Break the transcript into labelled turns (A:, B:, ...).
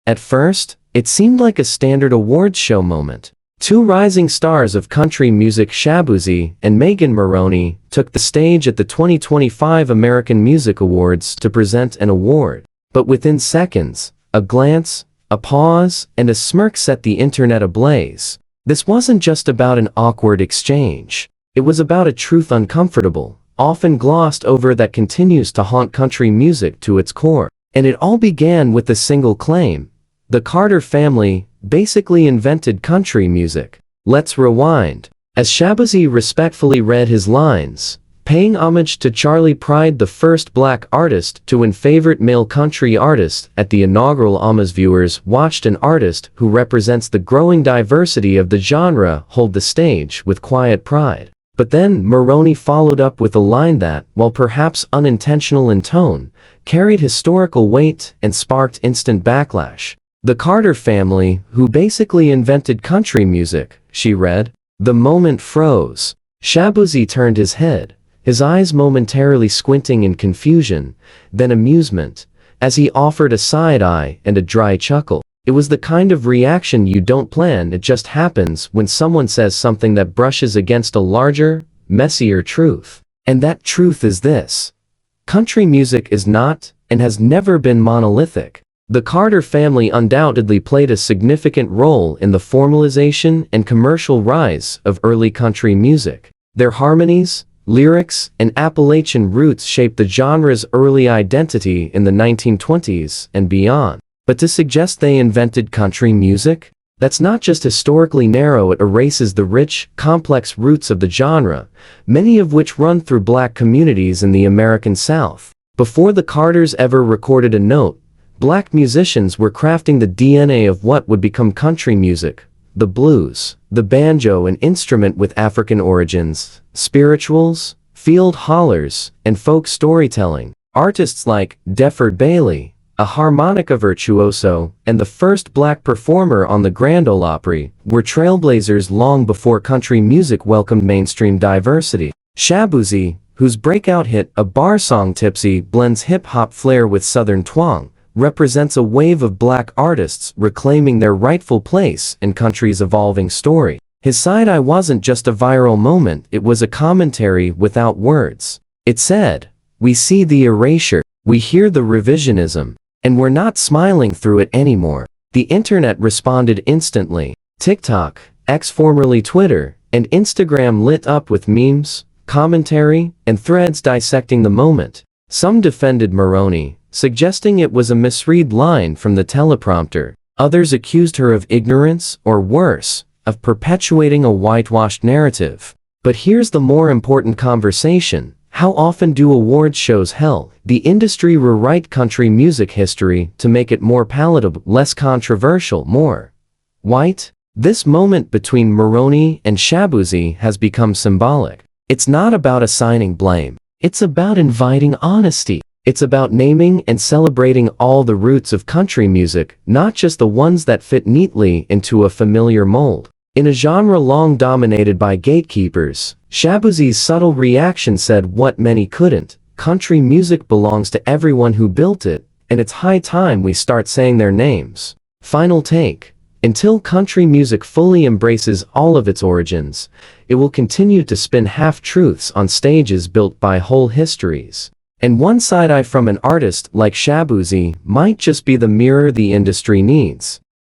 A: At first, it seemed like a standard awards show moment. Two rising stars of country music, Shaboozey and Moroney, took the stage at the 2025 American Music Awards to present an award. But within seconds, a glance, a pause, and a smirk set the internet ablaze. This wasn't just about an awkward exchange. It was about a truth uncomfortable, often glossed over, that continues to haunt country music to its core. And it all began with a single claim. The Carter family basically invented country music. Let's rewind. As Shaboozey respectfully read his lines, paying homage to Charlie Pride, the first black artist to win favorite male country artist at the inaugural AMAs, viewers watched an artist who represents the growing diversity of the genre hold the stage with quiet pride. But then Moroney followed up with a line that, while perhaps unintentional in tone, carried historical weight and sparked instant backlash. The Carter family, who basically invented country music, she read. The moment froze. Shaboozey turned his head, his eyes momentarily squinting in confusion, then amusement, as he offered a side eye and a dry chuckle. It was the kind of reaction you don't plan, it just happens when someone says something that brushes against a larger, messier truth. And that truth is this: country music is not, and has never been, monolithic. The Carter family undoubtedly played a significant role in the formalization and commercial rise of early country music. Their harmonies, lyrics, and Appalachian roots shaped the genre's early identity in the 1920s and beyond. But to suggest they invented country music? That's not just historically narrow, it erases the rich, complex roots of the genre, many of which run through black communities in the American South. Before the Carters ever recorded a note, black musicians were crafting the DNA of what would become country music: the blues, the banjo, an instrument with African origins, spirituals, field hollers, and folk storytelling. Artists like Deford Bailey, a harmonica virtuoso, and the first black performer on the Grand Ole Opry, were trailblazers long before country music welcomed mainstream diversity. Shaboozey, whose breakout hit "A Bar Song Tipsy" blends hip-hop flair with southern twang, represents a wave of black artists reclaiming their rightful place in country's evolving story. His side eye wasn't just a viral moment, it was a commentary without words. It said, "We see the erasure, we hear the revisionism, and we're not smiling through it anymore." The internet responded instantly. TikTok, X formerly Twitter, and Instagram lit up with memes, commentary, and threads dissecting the moment. Some defended Moroney, suggesting it was a misread line from the teleprompter. Others accused her of ignorance, or worse, of perpetuating a whitewashed narrative. But here's the more important conversation: how often do award shows, hell, the industry, rewrite country music history to make it more palatable, less controversial, more white? This moment between Moroney and Shaboozey has become symbolic. It's not about assigning blame. It's about inviting honesty. It's about naming and celebrating all the roots of country music, not just the ones that fit neatly into a familiar mold. In a genre long dominated by gatekeepers, Shaboozey's subtle reaction said what many couldn't: country music belongs to everyone who built it, and it's high time we start saying their names. Final take: until country music fully embraces all of its origins, it will continue to spin half-truths on stages built by whole histories. And one side eye from an artist like Shaboozey might just be the mirror the industry needs.